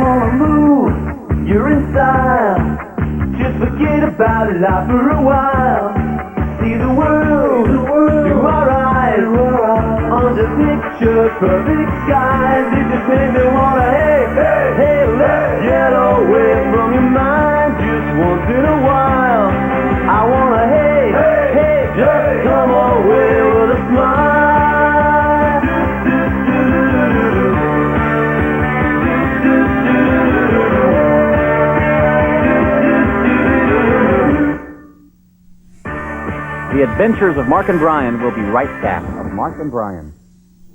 wanna move, you're in style. Just forget about life for a while. See the world through our eyes. Under picture perfect skies. It just makes me wanna, hey, let's get away from your mind just once in a while. I wanna, hey, just come away with a smile. The Adventures of Mark and Brian will be right back. Of Mark and Brian.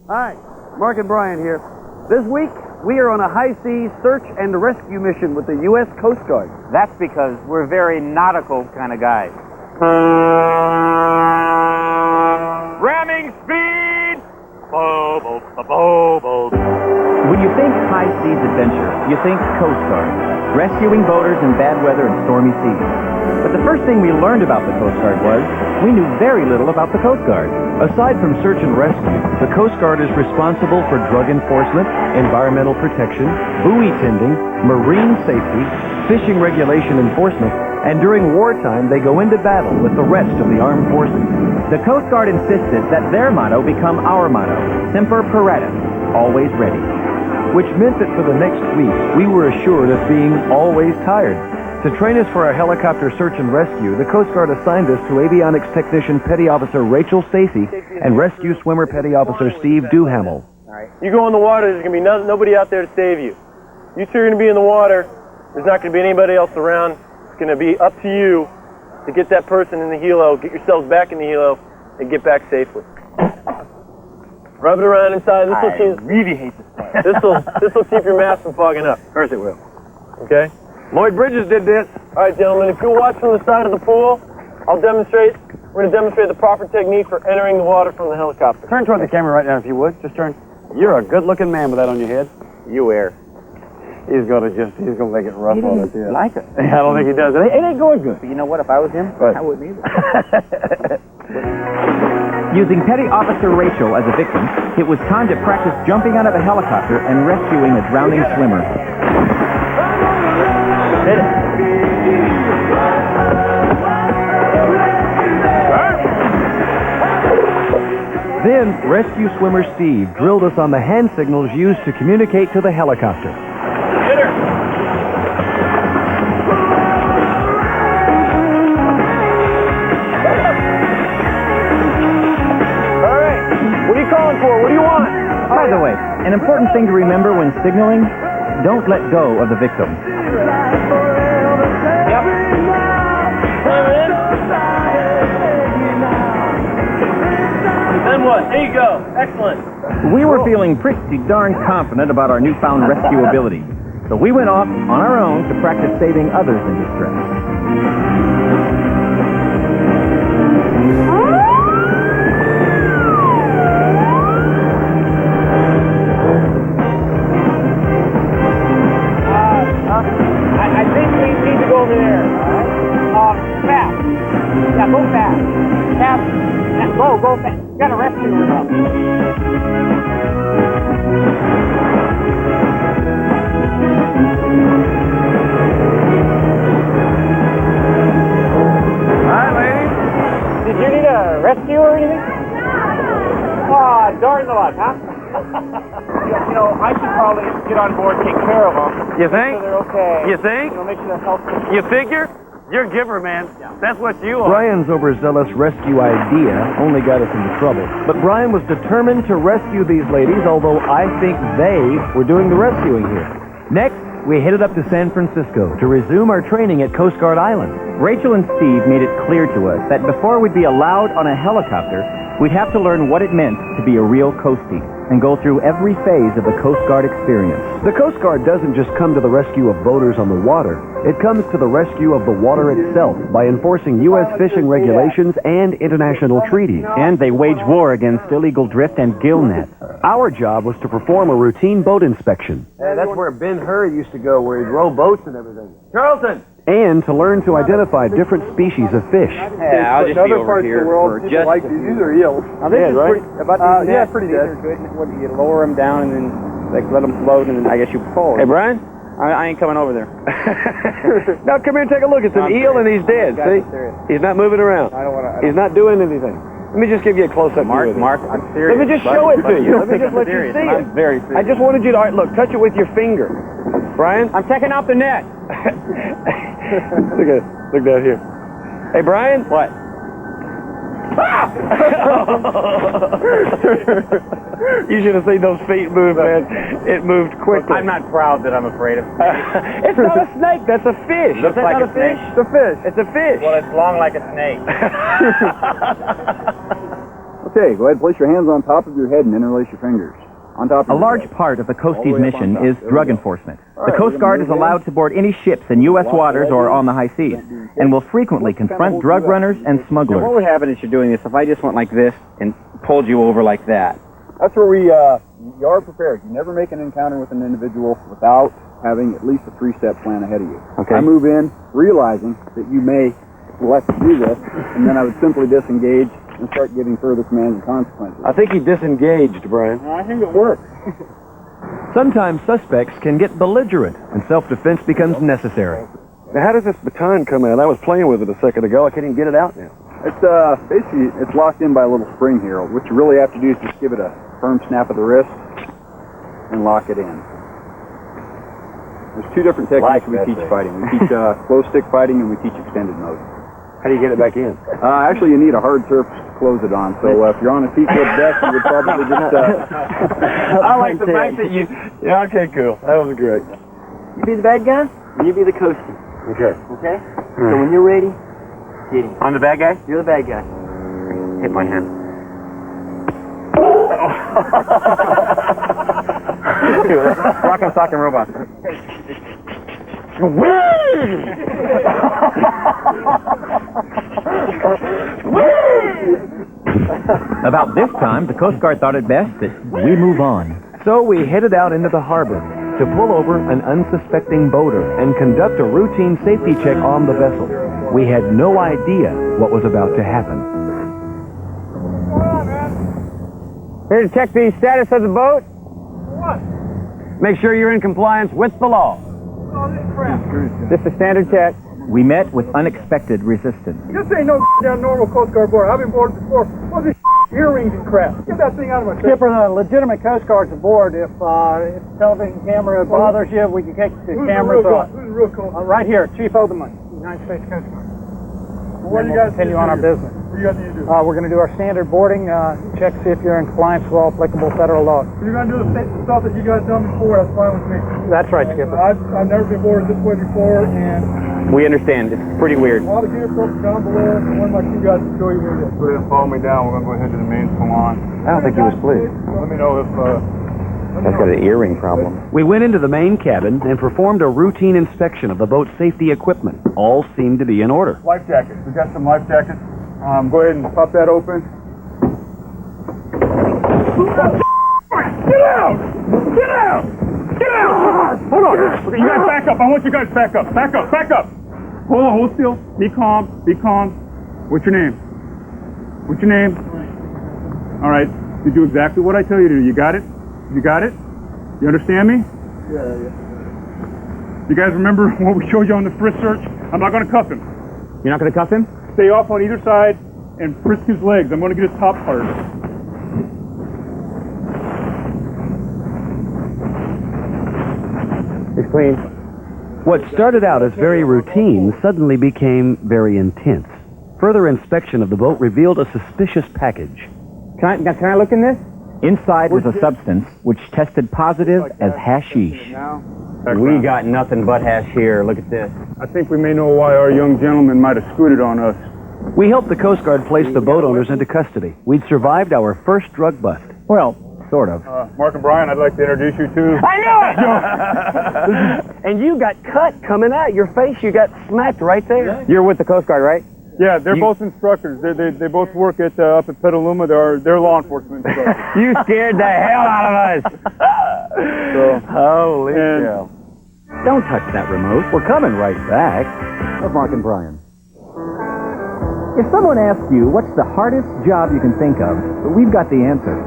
Hi, Mark and Brian here. This week, we are on a high-sea search and rescue mission with the U.S. Coast Guard. That's because we're very nautical kind of guys. Ramming speed! Bubbles, bubbles. When you think high seas adventure, you think Coast Guard, rescuing boaters in bad weather and stormy seas. But the first thing we learned about the Coast Guard was we knew very little about the Coast Guard. Aside from search and rescue, the Coast Guard is responsible for drug enforcement, environmental protection, buoy tending, marine safety, fishing regulation enforcement, and during wartime they go into battle with the rest of the armed forces. The Coast Guard insisted that their motto become our motto, Semper Paratus, always ready. Which meant that for the next week, we were assured of being always tired. To train us for our helicopter search and rescue, the Coast Guard assigned us to avionics technician Petty Officer Rachel Stacy and rescue swimmer Petty Officer Steve Duhamel. You go in the water, there's going to be nobody out there to save you. You two are going to be in the water, there's not going to be anybody else around. It's going to be up to you to get that person in the helo, get yourselves back in the helo, and get back safely. Rub it around inside. I really hate this part. This will keep your mask from fogging up. Of course it will. Okay? Lloyd Bridges did this. All right, gentlemen, if you'll watch from the side of the pool, I'll demonstrate. We're going to demonstrate the proper technique for entering the water from the helicopter. Turn toward the camera right now, if you would. Just turn. You're a good-looking man with that on your head. You air. He's gonna make it rough on us here. Like it. I don't think he does. It ain't going good. But you know what? If I was him, Right. I wouldn't either. Using Petty Officer Rachel as a victim, it was time to practice jumping out of a helicopter and rescuing a drowning swimmer. Hit it. Then, rescue swimmer Steve drilled us on the hand signals used to communicate to the helicopter. Hit her. All right. What are you calling for? What do you want? By the way, an important thing to remember when signaling, don't let go of the victim. Yep. Then what? There you go. Excellent. We were feeling pretty darn confident about our newfound rescue ability, so we went off on our own to practice saving others in distress. I think we need to go over there. All right. Fast. Yeah, go fast. Fast. Yeah, go fast. You gotta rescue yourself. Hi, ladies. Did you need a rescue or anything? Oh, darn the luck, huh? You know, I should probably get on board and take care of them. You think? So they're okay. You think? You know, make sure they're healthy. You figure? You're a giver, man. That's what you are. Brian's overzealous rescue idea only got us into trouble. But Brian was determined to rescue these ladies, although I think they were doing the rescuing here. Next, we headed up to San Francisco to resume our training at Coast Guard Island. Rachel and Steve made it clear to us that before we'd be allowed on a helicopter, we'd have to learn what it meant to be a real coastie and go through every phase of the Coast Guard experience. The Coast Guard doesn't just come to the rescue of boaters on the water. It comes to the rescue of the water itself by enforcing U.S. fishing regulations and international treaties. And they wage war against illegal drift and gill net. Our job was to perform a routine boat inspection. That's where Ben-Hur used to go, where he'd row boats and everything. Charlton! And to learn to identify different species of fish. Yeah, I'll just be over here for just like these are eels. Now, this is right? pretty, Yeah, pretty These dead. are good. What, you lower them down and then like let them float and then I guess you pull. Hey, Brian, I ain't coming over there. Now come here and take a look. It's an eel and he's dead. See? He's not moving around. He's not doing anything. Let me just give you a close-up view of it. Mark, I'm serious. Let me just show it to you. Let me just let you see it. I'm very serious. I just wanted you to, all right, look, touch it with your finger. Brian? I'm taking out the net. Look down here. Hey, Brian? What? You should have seen those feet move, man. It moved quickly. I'm not proud that I'm afraid of snakes. It's not a snake. That's a fish. Looks Is that like not a snake. It's a fish. It's a fish. Well, it's long like a snake. Okay, go ahead and place your hands on top of your head and interlace your fingers. On top of A your large head. part of the Coast All the Guard's way up on mission top. is There we drug go. enforcement. All The right, Coast we're Guard gonna is move allowed to board any ships in U.S. waters or on the high seas, and will frequently confront drug runners and Now, what smugglers. would happen if you're doing this if I just went like this and pulled you over like that? That's where you are prepared. You never make an encounter with an individual without having at least a 3-step plan ahead of you. Okay. I move in realizing that you may elect to do this, and then I would simply disengage and start giving further commands and consequences. I think he disengaged, Brian. I think it works. Sometimes suspects can get belligerent, and self-defense becomes necessary. Now, how does this baton come out? I was playing with it a second ago. I can't even get it out now. It's basically it's locked in by a little spring here. What you really have to do is just give it a firm snap of the wrist and lock it in. There's 2 different techniques we teach fighting. We teach close stick fighting and we teach extended mode. How do you get it back in? Actually, you need a hard surface to close it on. So if you're on a teakwood deck, you would probably just. I like the fact that you. Yeah, okay, cool. That was great. You be the bad guy, and you be the coaster. Okay. Okay? So when you're ready, get him. I'm the bad guy? You're the bad guy. Hit my hand. Rock'em Sock'em Robot. About this time, the Coast Guard thought it best that we move on. So we headed out into the harbor to pull over an unsuspecting boater and conduct a routine safety check on the vessel. We had no idea what was about to happen. Here to check the status of the boat. What? Make sure you're in compliance with the law. Oh, this crap. Just a standard check. We met with unexpected resistance. This ain't no down normal Coast Guard board. I've been boarded before. What's this earrings and crap? Get that thing out of my face. Skipper, the legitimate Coast Guard's aboard. If the television camera bothers you, we can take the cameras off. Who's the real Coast Guard? Right here, Chief Oberman, United States Coast Guard. What do you We'll guys continue do on our here? business. What do you guys need to do? We're going to do our standard boarding check, see if you're in compliance with all applicable federal laws. If you're going to do the same stuff that you guys done before, that's fine with me. That's right, Skipper. I've never been boarded this way before, and We understand. It's pretty weird. all the gear folks down below, and one of my two guys will show you where it is. Go ahead and follow me down. We're going to go ahead to the main salon. I don't think he was pleased. Let me know if That's got an earring problem. We went into the main cabin and performed a routine inspection of the boat's safety equipment. All seemed to be in order. life jackets. We got some life jackets. Go ahead and pop that open. Get out! Get out! Get out! Hold on. Okay, you guys back up. I want you guys back up. Back up. Back up. Hold on. Hold still. Be calm. Be calm. What's your name? What's your name? All right. You do exactly what I tell you to do. You got it? You got it? You understand me? Yeah. You guys remember what we showed you on the frisk search? I'm not going to cuff him. You're not going to cuff him? Stay off on either side and frisk his legs. I'm going to get his top part. It's clean. What started out as very routine suddenly became very intense. Further inspection of the boat revealed a suspicious package. Can I look in this? Inside was a substance which tested positive as hashish. We got nothing but hash here. Look at this. I think we may know why our young gentleman might have scooted on us. We helped the Coast Guard place the boat owners into custody. We'd survived our first drug bust. Well, sort of. Mark and Brian, I'd like to introduce you to... I know it! And you got cut coming out your face. You got smacked right there. You're with the Coast Guard, right? Yeah, they're both instructors. They both work at up at Petaluma. They're law enforcement instructors. You scared the hell out of us. Holy And- cow. Don't touch that remote. We're coming right back. Of Mark and Brian. If someone asks you what's the hardest job you can think of, we've got the answer.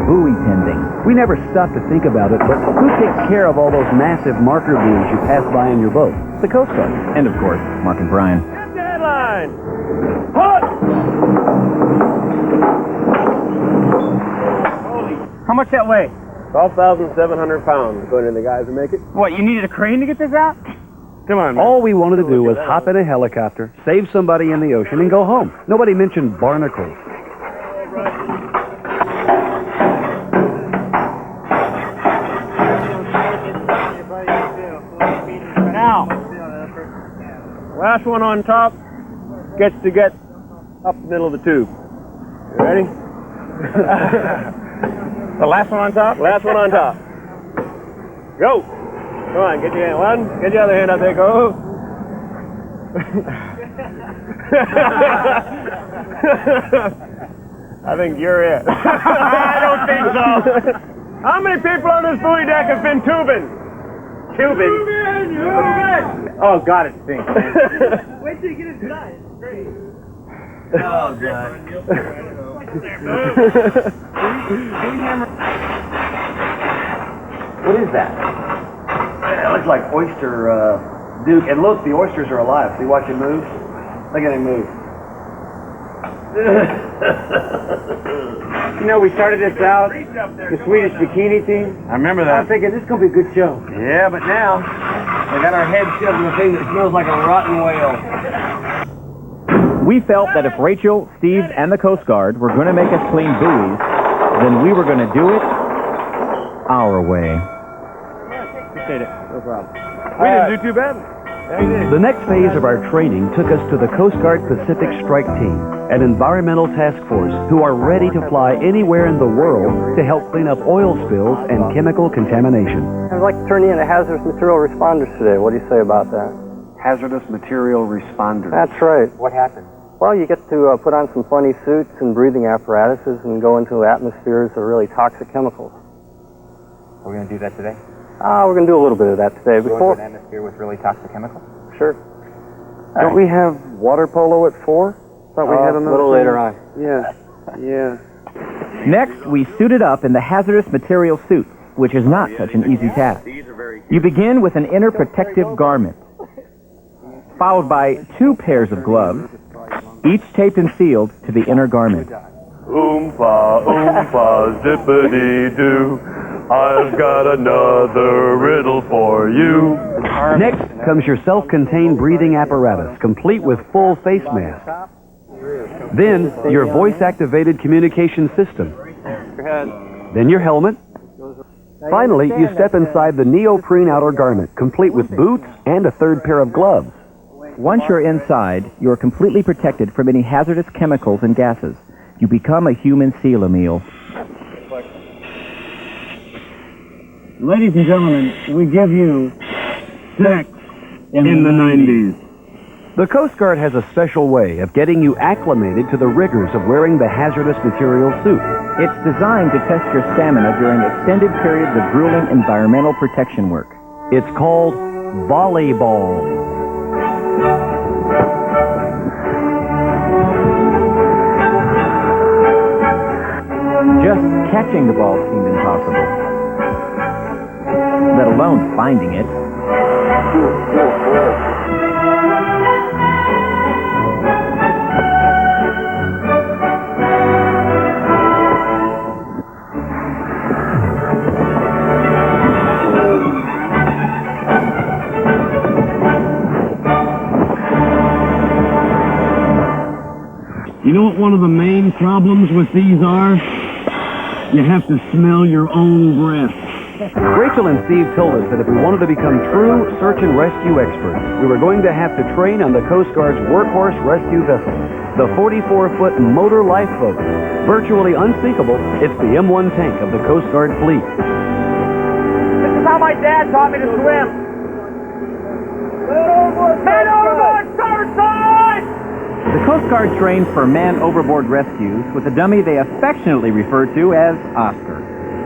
buoy tending. We never stop to think about it, but who takes care of all those massive marker buoys you pass by in your boat? The Coast Guard. And, of course, Mark and Brian. Deadline! Put! How much that weigh? 12,700 pounds, according to the guys who make it. What, you needed a crane to get this out? Come on, man. All we wanted to do was hop in a helicopter, save somebody in the ocean, and go home. Nobody mentioned barnacles. Now, Last one on top gets to get up the middle of the tube. You ready? the last one on top? Last one on top. Go! Come on, get your hand. One, get your other hand up there. Go! I think you're it. I don't think so. How many people on this buoy deck have been tubing? Tubing? Oh, God, it stinks. Wait till you get inside. It's great. Oh, God. What is that? It looks like oyster, Duke. And look, the oysters are alive. See, watch him move. Look at him move. You know, we started this out, the Swedish bikini team. I remember I'm that. thinking this is going to be a good show. Yeah, but now they got our heads shoved in a thing that smells like a rotten whale. We felt that if Rachel, Steve, and the Coast Guard were going to make us clean buoys, then we were going to do it our way. No problem. We didn't do too bad. The next phase of our training took us to the Coast Guard Pacific Strike Team, an environmental task force who are ready to fly anywhere in the world to help clean up oil spills and chemical contamination. I'd like to turn you into hazardous material responders today. What do you say about that? Hazardous material responders. That's right. What happened? Well, you get to put on some funny suits and breathing apparatuses and go into atmospheres of really toxic chemicals. Are we going to do that today? We're going to do a little bit of that today. Go into an atmosphere with really toxic chemicals? Sure. Don't we have water polo at 4? Thought we had A another little thing. later on. Yeah. Next, we suited up in the hazardous material suit, which is not such an easy task. You begin with an inner protective garment, followed by 2 pairs of gloves, each taped and sealed to the inner garment. Oompa, oompa, zippity-doo. I've got another riddle for you. Next comes your self-contained breathing apparatus, complete with full face mask. Then, your voice-activated communication system. Then your helmet. Finally, you step inside the neoprene outer garment, complete with boots and a 3rd pair of gloves. Once you're inside, you're completely protected from any hazardous chemicals and gases. You become a human seal meal. Ladies and gentlemen, we give you sex in the 90s. The Coast Guard has a special way of getting you acclimated to the rigors of wearing the hazardous material suit. It's designed to test your stamina during extended periods of grueling environmental protection work. It's called volleyball. Just catching the ball seemed impossible, let alone finding it. You know what one of the main problems with these are? You have to smell your own breath. Rachel and Steve told us that if we wanted to become true search and rescue experts, we were going to have to train on the Coast Guard's workhorse rescue vessel, the 44-foot motor lifeboat. Virtually unsinkable, it's the M1 tank of the Coast Guard fleet. This is how my dad taught me to swim. Man overboard, starboard side! The Coast Guard trains for man overboard rescues with a dummy they affectionately refer to as Oscar.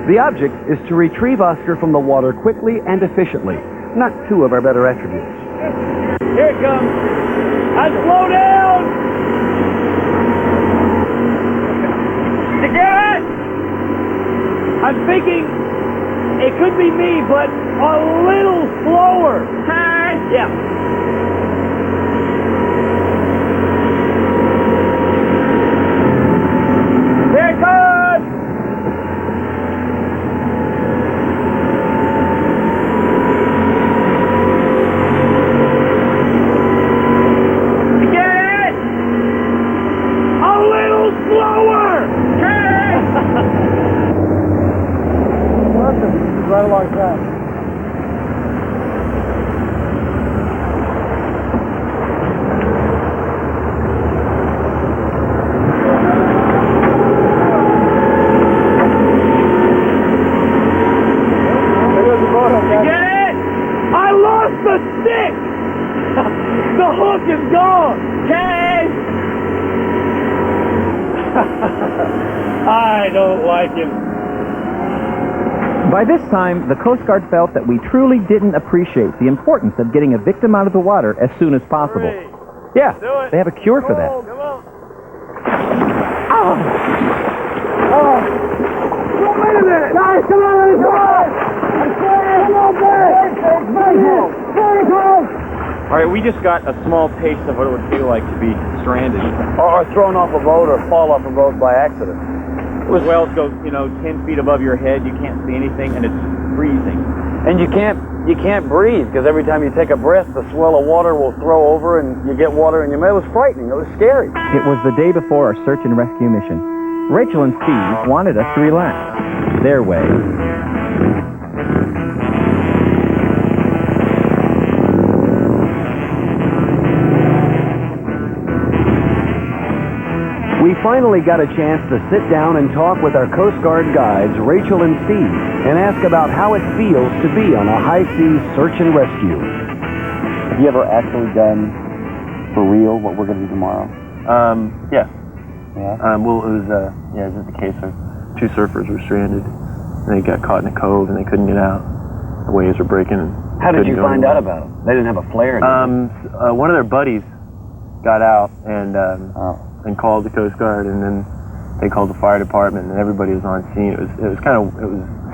The object is to retrieve Oscar from the water quickly and efficiently, not 2 of our better attributes. Here it comes. I slow down. You get it? I'm thinking it could be me, but a little slower. Yeah. Here it comes! Get it? A little slower! Right alongside. I lost the stick! The hook is gone! Okay? I don't like it. By this time, the Coast Guard felt that we truly didn't appreciate the importance of getting a victim out of the water as soon as possible. Yeah, they have a cure for that. Come on. Wait a minute! Guys, come on, let's go! All right, we just got a small taste of what it would feel like to be stranded. Or thrown off a boat or fall off a boat by accident. The swells go, 10 feet above your head. You can't see anything, and it's freezing. And you can't breathe, because every time you take a breath, the swell of water will throw over and you get water in your mouth. It was frightening. It was scary. It was the day before our search and rescue mission. Rachel and Steve wanted us to relax. Their way. We finally got a chance to sit down and talk with our Coast Guard guides, Rachel and Steve, and ask about how it feels to be on a high-seas search and rescue. Have you ever actually done for real what we're going to do tomorrow? Yeah. Yeah? It was just a case of two surfers were stranded. And they got caught in a cove and they couldn't get out. The waves were breaking. And How did you find out about them? They didn't have a flare. One of their buddies got out and called the Coast Guard, and then they called the fire department, and everybody was on scene. It was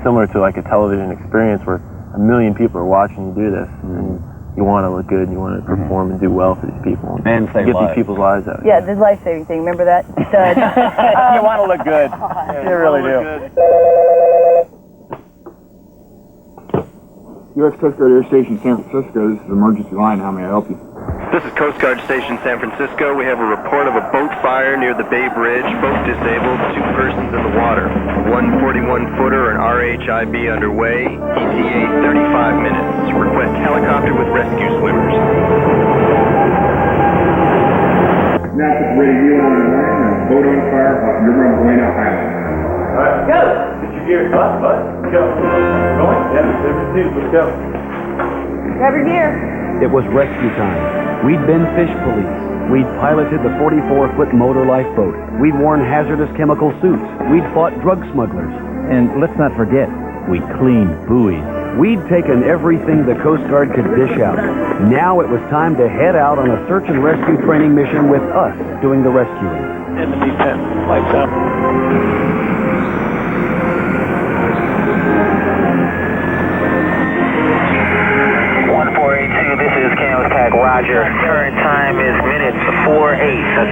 similar to like a television experience where a million people are watching you do this, and you want to look good, and you want to perform and do well for these people, and save get lives. these people's lives out. Yeah, the life-saving thing. Remember that? Stud. You want to look good. You really do. U.S. Coast Guard Air Station, San Francisco. This is Emergency Line. How may I help you? This is Coast Guard Station San Francisco. We have a report of a boat fire near the Bay Bridge. Boat disabled, 2 persons in the water. 141-footer and RHIB underway. ETA 35 minutes. Request helicopter with rescue swimmers. NASA's radio on the line. Boat on fire off Yerba Buena Island. All right, go. Did you hear it? Bud? Go. Going? Yeah, let's go. Grab your gear. It was rescue time. We'd been fish police. We'd piloted the 44-foot motor lifeboat. We'd worn hazardous chemical suits. We'd fought drug smugglers. And let's not forget, we cleaned buoys. We'd taken everything the Coast Guard could dish out. Now it was time to head out on a search and rescue training mission with us doing the rescuing. In the deep end. Lights up. 1482, this is Camstack, Roger. Current time is minutes 4:08. I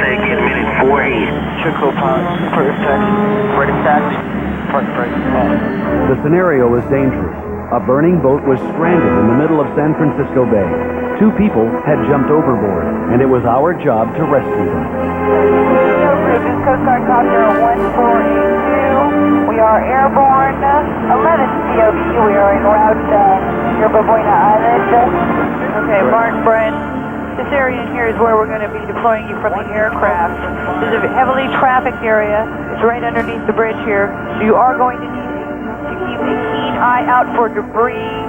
think in minute 4:08. Chico Pond, perfect. Ready to taxi. The scenario was dangerous. A burning boat was stranded in the middle of San Francisco Bay. 2 people had jumped overboard, and it was our job to rescue them. This is Coast Guard Copter 1482. We are airborne. 11 COV. We are en route Yerba Buena Island. Okay, Mark, Brent. This area in here is where we're going to be deploying you from the aircraft. This is a heavily trafficked area. It's right underneath the bridge here. So you are going to need to keep a keen eye out for debris,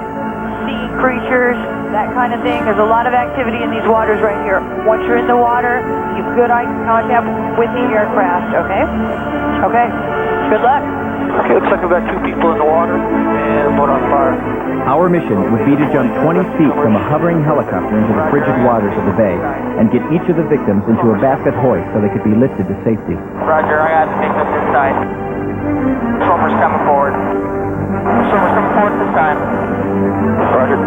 sea creatures, that kind of thing. There's a lot of activity in these waters right here. Once you're in the water, keep good eye contact with the aircraft, okay? Okay. Good luck. Okay, looks like we've got 2 people in the water and a boat on fire. Our mission would be to jump 20 feet from a hovering helicopter into the frigid waters of the bay and get each of the victims into a basket hoist so they could be lifted to safety. Roger, I got to make up this side. Swimmer's coming forward. Swimmer's coming forward this time. Roger.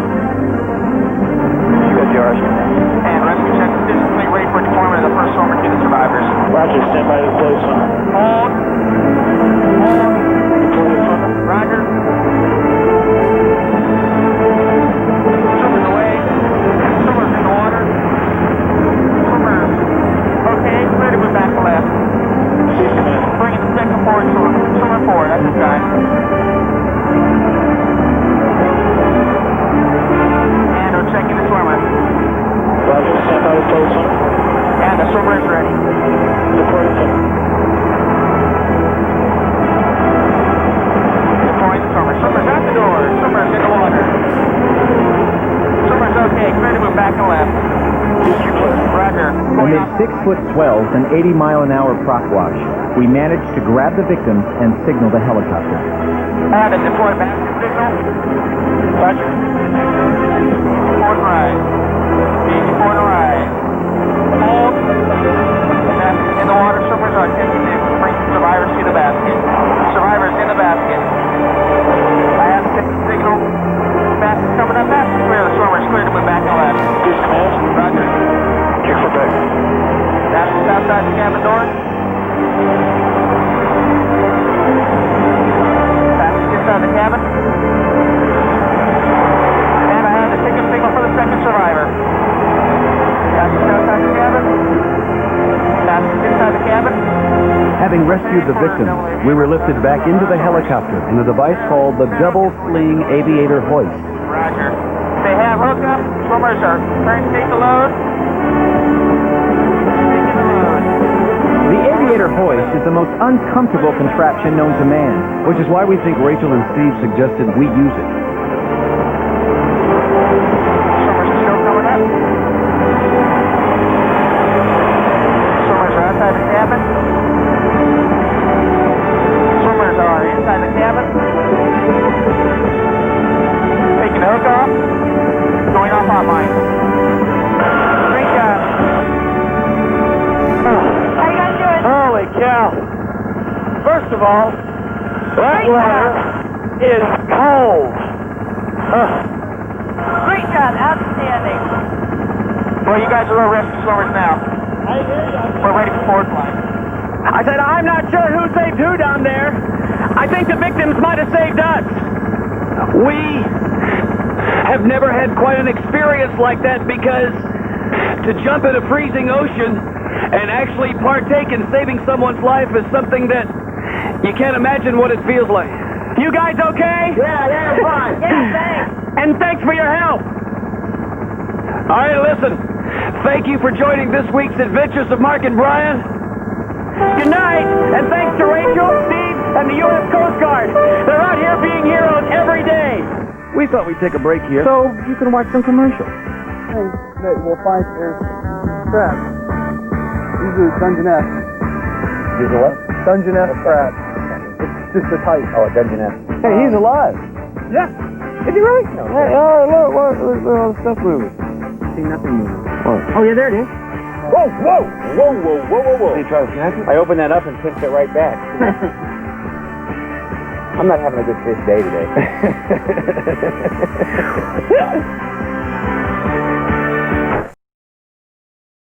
You got yours. And rescue check physically ready for deployment of the first swimmer to the survivors. Roger, stand by to deploy swimmer. Hold. Deploy the swimmer. Roger. Swimmer's away. Swimmer's in the water. Swimmer's okay. Clear to move back to left. Bringing the second forward swimmer. Swimmer forward. That's the guy. And we're checking the swimmer. Roger, stand by to deploy swimmer. And the swimmer is ready. Deploy the swimmer. Deploying the swimmer. Swimmer's out the door. Swimmer's in the water. Swimmer's okay. Clear to move back to left. Roger. Amid 6-foot swells and 80-mile-an-hour prop wash, we managed to grab the victims and signal the helicopter. And a deploy basket signal. Roger. Forward and right. Being forward and right. Hold. And in the water, swimmers are attempting to bring survivors to the basket. Survivors in the basket. I have the signal. Basket's coming up. Basket clear. The swimmer's clear to move back and left. Use commands. Roger. Check for back. Basket's outside the cabin door. Basket's inside the cabin. And I have the ticket signal for the second survivor. Basket's outside the cabin. Basket's inside the cabin. Having rescued the victims, we were lifted back into the helicopter in a device called the Double Sling Aviator Hoist. Roger. They have hookup. Swimmers are trying to take the load. Taking the load. The aviator hoist is the most uncomfortable contraption known to man. Which is why we think Rachel and Steve suggested we use it. Swimmers are still coming up. Swimmers are outside the cabin. Swimmers are inside the cabin. Taking the hook off. Going off hotline. Great job. How you guys doing? Holy cow. First of all, that water is cold. Great job. Outstanding. Well, you guys are our rescue swimmers now. We're ready for forward flight. I said, I'm not sure who saved who down there. I think the victims might have saved us. We have never had quite an experience like that because to jump in a freezing ocean and actually partake in saving someone's life is something that you can't imagine what it feels like. You guys okay? Yeah, fine. Yeah, thanks. And thanks for your help. All right, listen. Thank you for joining this week's Adventures of Mark and Brian. Good night, and thanks to Rachel, Steve, and the U.S. Coast Guard. They're out here being heroes every day. We thought we'd take a break here. So you can watch some commercials. That we'll find is crabs. These are Dungeness. These are what? Dungeness crabs. It's just a type. Oh, a Dungeness. Hey, he's alive. Yeah. Is he really? No, Hey, look, look all the stuff moving. See nothing moving. Oh, yeah, there it is. Whoa, whoa, whoa, whoa, whoa, whoa, whoa. Did you try to snatch it? I opened that up and pinched it right back. I'm not having a good fish day today.